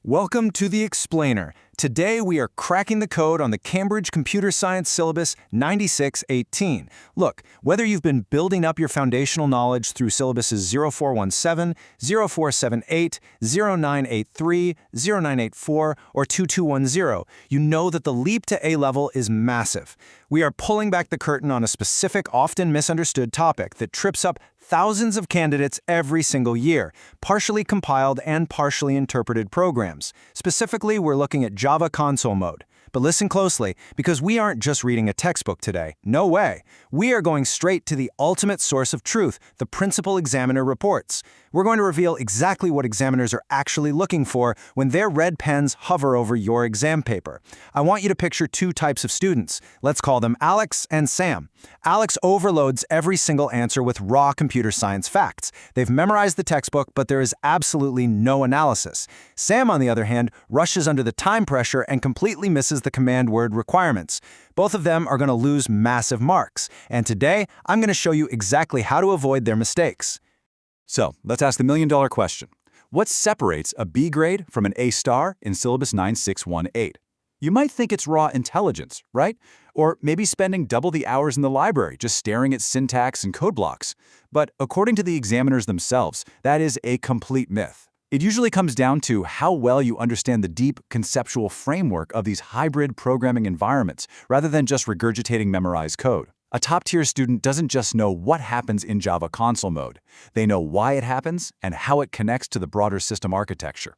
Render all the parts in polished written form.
Welcome to The Explainer. Today we are cracking the code on the Cambridge Computer Science Syllabus 9618. Look, whether you've been building up your foundational knowledge through syllabuses 0417, 0478, 0983, 0984, or 2210, you know that the leap to A-level is massive. We are pulling back the curtain on a specific, often misunderstood topic that trips up thousands of candidates every single year, partially compiled and partially interpreted programs. Specifically, we're looking at Java console mode. But listen closely, because we aren't just reading a textbook today. No way. We are going straight to the ultimate source of truth, the principal examiner reports. We're going to reveal exactly what examiners are actually looking for when their red pens hover over your exam paper. I want you to picture two types of students. Let's call them Alex and Sam. Alex overloads every single answer with raw computer science facts. They've memorized the textbook, but there is absolutely no analysis. Sam, on the other hand, rushes under the time pressure and completely misses the command word requirements. Both of them are going to lose massive marks, and today I'm going to show you exactly how to avoid their mistakes. So, let's ask the million-dollar question. What separates a B grade from an A star in Syllabus 9618? You might think it's raw intelligence, right? Or maybe spending double the hours in the library just staring at syntax and code blocks. But according to the examiners themselves, that is a complete myth. It usually comes down to how well you understand the deep conceptual framework of these hybrid programming environments, rather than just regurgitating memorized code. A top-tier student doesn't just know what happens in Java console mode. They know why it happens and how it connects to the broader system architecture.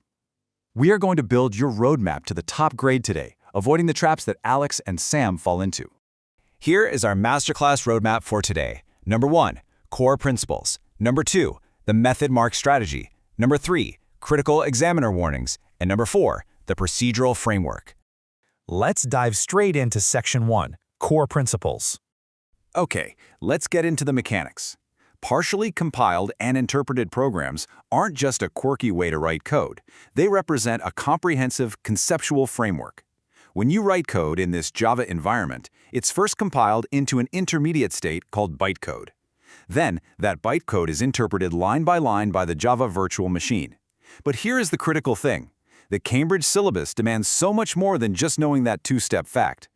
We are going to build your roadmap to the top grade today, avoiding the traps that Alex and Sam fall into. Here is our masterclass roadmap for today. Number 1, core principles. Number 2, the method mark strategy. Number 3, critical examiner warnings. And number 4, the procedural framework. Let's dive straight into Section 1, Core Principles. Okay, let's get into the mechanics. Partially compiled and interpreted programs aren't just a quirky way to write code. They represent a comprehensive conceptual framework. When you write code in this Java environment, it's first compiled into an intermediate state called bytecode. Then, that bytecode is interpreted line by the Java virtual machine. But here is the critical thing. The Cambridge syllabus demands so much more than just knowing that two-step fact.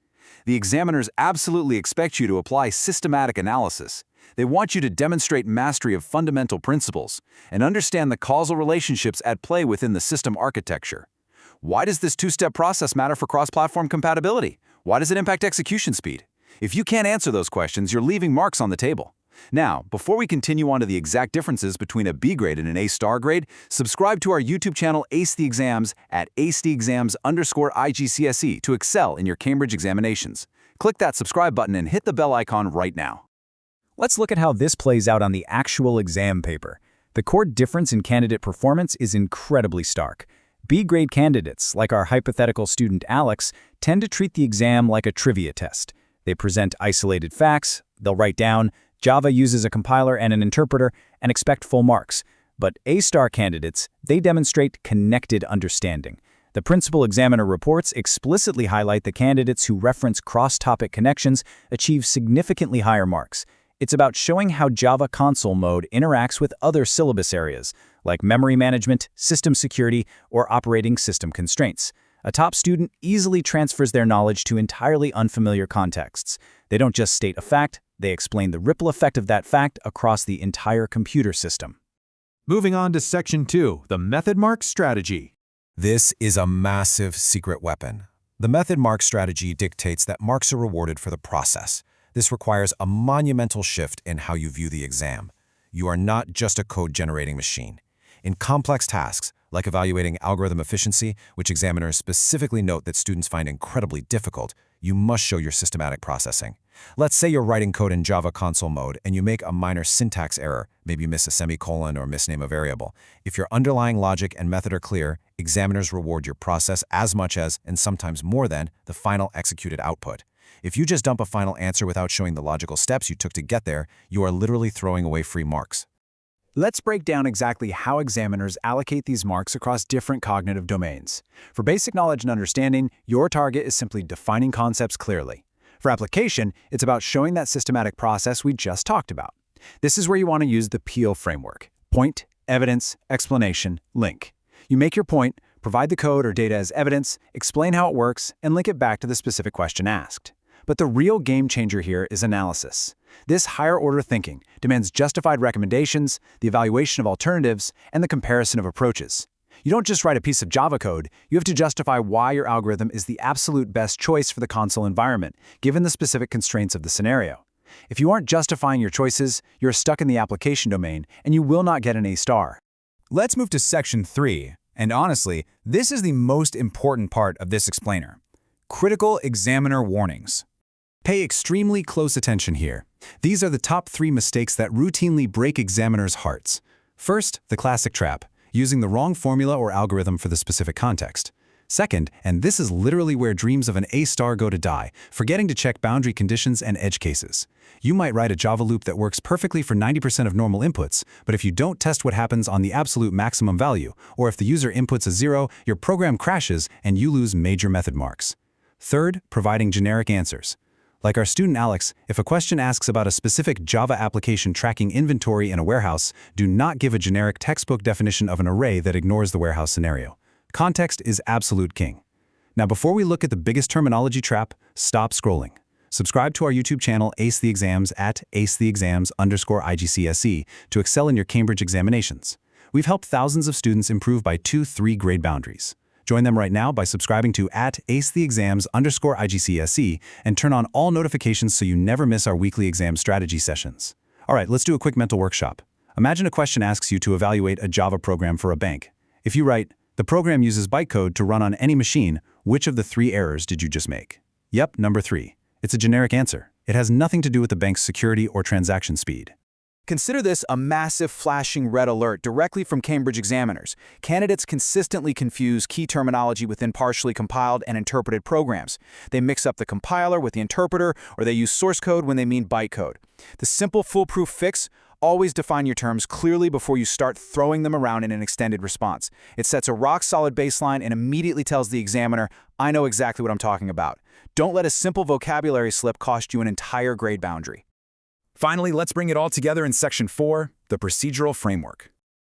The examiners absolutely expect you to apply systematic analysis. They want you to demonstrate mastery of fundamental principles and understand the causal relationships at play within the system architecture. Why does this two-step process matter for cross-platform compatibility? Why does it impact execution speed? If you can't answer those questions, you're leaving marks on the table. Now, before we continue on to the exact differences between a B grade and an A star grade, subscribe to our YouTube channel Ace the Exams at acetheexams_IGCSE to excel in your Cambridge examinations. Click that subscribe button and hit the bell icon right now. Let's look at how this plays out on the actual exam paper. The core difference in candidate performance is incredibly stark. B-grade candidates, like our hypothetical student Alex, tend to treat the exam like a trivia test. They present isolated facts, they'll write down, Java uses a compiler and an interpreter, and expect full marks. But A-star candidates, they demonstrate connected understanding. The principal examiner reports explicitly highlight the candidates who reference cross-topic connections achieve significantly higher marks. It's about showing how Java console mode interacts with other syllabus areas, like memory management, system security, or operating system constraints. A top student easily transfers their knowledge to entirely unfamiliar contexts. They don't just state a fact, they explain the ripple effect of that fact across the entire computer system. Moving on to Section 2, the method mark strategy. This is a massive secret weapon. The method mark strategy dictates that marks are rewarded for the process. This requires a monumental shift in how you view the exam. You are not just a code-generating machine. In complex tasks, like evaluating algorithm efficiency, which examiners specifically note that students find incredibly difficult, you must show your systematic processing. Let's say you're writing code in Java console mode and you make a minor syntax error, maybe you miss a semicolon or misname a variable. If your underlying logic and method are clear, examiners reward your process as much as, and sometimes more than, the final executed output. If you just dump a final answer without showing the logical steps you took to get there, you are literally throwing away free marks. Let's break down exactly how examiners allocate these marks across different cognitive domains. For basic knowledge and understanding, your target is simply defining concepts clearly. For application, it's about showing that systematic process we just talked about. This is where you want to use the PEEL framework: point, evidence, explanation, link. You make your point, Provide the code or data as evidence, explain how it works, and link it back to the specific question asked. But the real game changer here is analysis. This higher-order thinking demands justified recommendations, the evaluation of alternatives, and the comparison of approaches. You don't just write a piece of Java code, you have to justify why your algorithm is the absolute best choice for the console environment, given the specific constraints of the scenario. If you aren't justifying your choices, you're stuck in the application domain, and you will not get an A star. Let's move to Section 3, and honestly, this is the most important part of this explainer. Critical examiner warnings. Pay extremely close attention here. These are the top 3 mistakes that routinely break examiners' hearts. First, the classic trap, using the wrong formula or algorithm for the specific context. Second, and this is literally where dreams of an A star go to die, forgetting to check boundary conditions and edge cases. You might write a Java loop that works perfectly for 90% of normal inputs, but if you don't test what happens on the absolute maximum value, or if the user inputs a 0, your program crashes and you lose major method marks. Third, providing generic answers. Like our student Alex, if a question asks about a specific Java application tracking inventory in a warehouse, do not give a generic textbook definition of an array that ignores the warehouse scenario. Context is absolute king. Now, before we look at the biggest terminology trap, stop scrolling. Subscribe to our YouTube channel Ace the Exams at acetheexams_IGCSE to excel in your Cambridge examinations. We've helped thousands of students improve by 2-3 grade boundaries. Join them right now by subscribing to at acetheexams_IGCSE and turn on all notifications so you never miss our weekly exam strategy sessions. All right, let's do a quick mental workshop. Imagine a question asks you to evaluate a Java program for a bank. If you write, "The program uses bytecode to run on any machine," which of the 3 errors did you just make? Yep, number 3. It's a generic answer. It has nothing to do with the bank's security or transaction speed. Consider this a massive flashing red alert directly from Cambridge examiners. Candidates consistently confuse key terminology within partially compiled and interpreted programs. They mix up the compiler with the interpreter, or they use source code when they mean bytecode. The simple foolproof fix: always define your terms clearly before you start throwing them around in an extended response. It sets a rock-solid baseline and immediately tells the examiner, I know exactly what I'm talking about. Don't let a simple vocabulary slip cost you an entire grade boundary. Finally, let's bring it all together in Section 4, the procedural framework.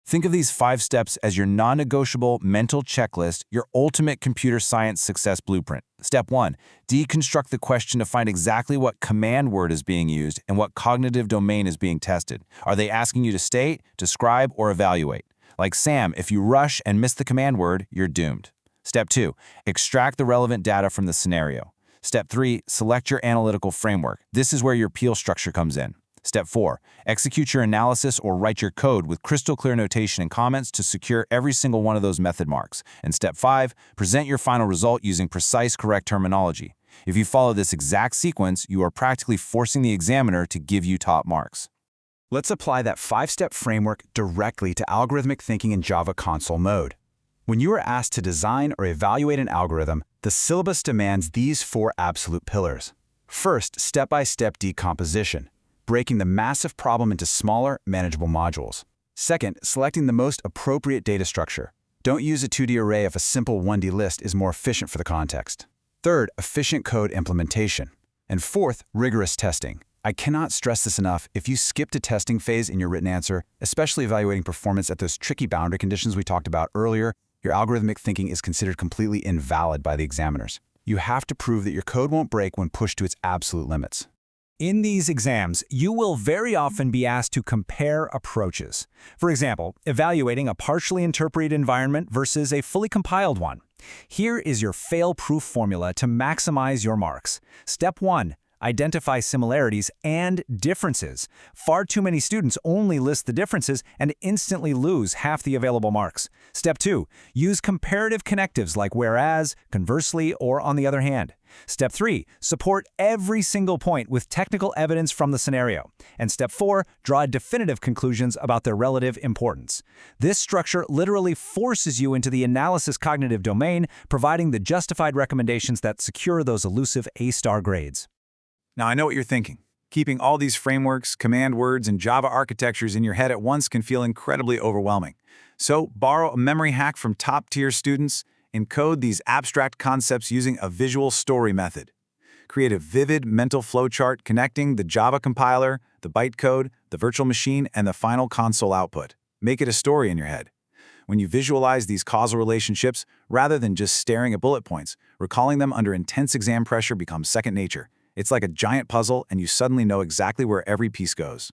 Think of these 5 steps as your non-negotiable mental checklist, your ultimate computer science success blueprint. Step 1, deconstruct the question to find exactly what command word is being used and what cognitive domain is being tested. Are they asking you to state, describe, or evaluate? Like Sam, if you rush and miss the command word, you're doomed. Step 2, extract the relevant data from the scenario. Step 3, select your analytical framework. This is where your peel structure comes in. Step 4, execute your analysis or write your code with crystal clear notation and comments to secure every single one of those method marks. And Step 5, present your final result using precise, correct terminology. If you follow this exact sequence, you are practically forcing the examiner to give you top marks. Let's apply that 5-step framework directly to algorithmic thinking in Java console mode. When you are asked to design or evaluate an algorithm, the syllabus demands these 4 absolute pillars. First, step-by-step decomposition, breaking the massive problem into smaller, manageable modules. Second, selecting the most appropriate data structure. Don't use a 2D array if a simple 1D list is more efficient for the context. Third, efficient code implementation. And fourth, rigorous testing. I cannot stress this enough. If you skipped a testing phase in your written answer, especially evaluating performance at those tricky boundary conditions we talked about earlier, your algorithmic thinking is considered completely invalid by the examiners. You have to prove that your code won't break when pushed to its absolute limits. In these exams, you will very often be asked to compare approaches. For example, evaluating a partially interpreted environment versus a fully compiled one. Here is your fail-proof formula to maximize your marks. Step 1. Identify similarities and differences. Far too many students only list the differences and instantly lose half the available marks. Step 2. Use comparative connectives like whereas, conversely, or on the other hand. Step 3. Support every single point with technical evidence from the scenario. And Step 4. Draw definitive conclusions about their relative importance. This structure literally forces you into the analysis cognitive domain, providing the justified recommendations that secure those elusive A-star grades. Now, I know what you're thinking. Keeping all these frameworks, command words, and Java architectures in your head at once can feel incredibly overwhelming. So, borrow a memory hack from top-tier students, encode these abstract concepts using a visual story method. Create a vivid mental flowchart connecting the Java compiler, the bytecode, the virtual machine, and the final console output. Make it a story in your head. When you visualize these causal relationships, rather than just staring at bullet points, recalling them under intense exam pressure becomes second nature. It's like a giant puzzle, and you suddenly know exactly where every piece goes.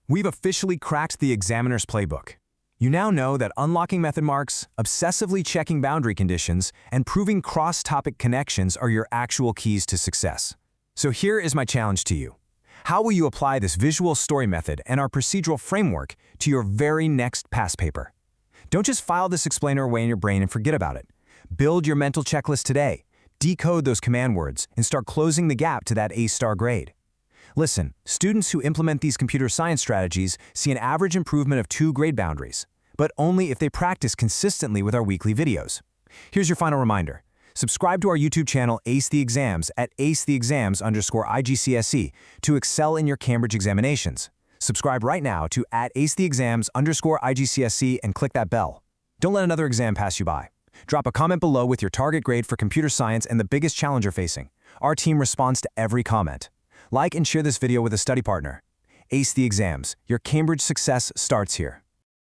We've officially cracked the examiner's playbook. You now know that unlocking method marks, obsessively checking boundary conditions, and proving cross-topic connections are your actual keys to success. So here is my challenge to you. How will you apply this visual story method and our procedural framework to your very next past paper? Don't just file this explainer away in your brain and forget about it. Build your mental checklist today, decode those command words, and start closing the gap to that A-star grade. Listen, students who implement these computer science strategies see an average improvement of 2 grade boundaries, but only if they practice consistently with our weekly videos. Here's your final reminder. Subscribe to our YouTube channel Ace the Exams at acetheexams_IGCSE to excel in your Cambridge examinations. Subscribe right now to @acetheexams_IGCSE and click that bell. Don't let another exam pass you by. Drop a comment below with your target grade for computer science and the biggest challenge you're facing. Our team responds to every comment. Like and share this video with a study partner. Ace the Exams. Your Cambridge success starts here.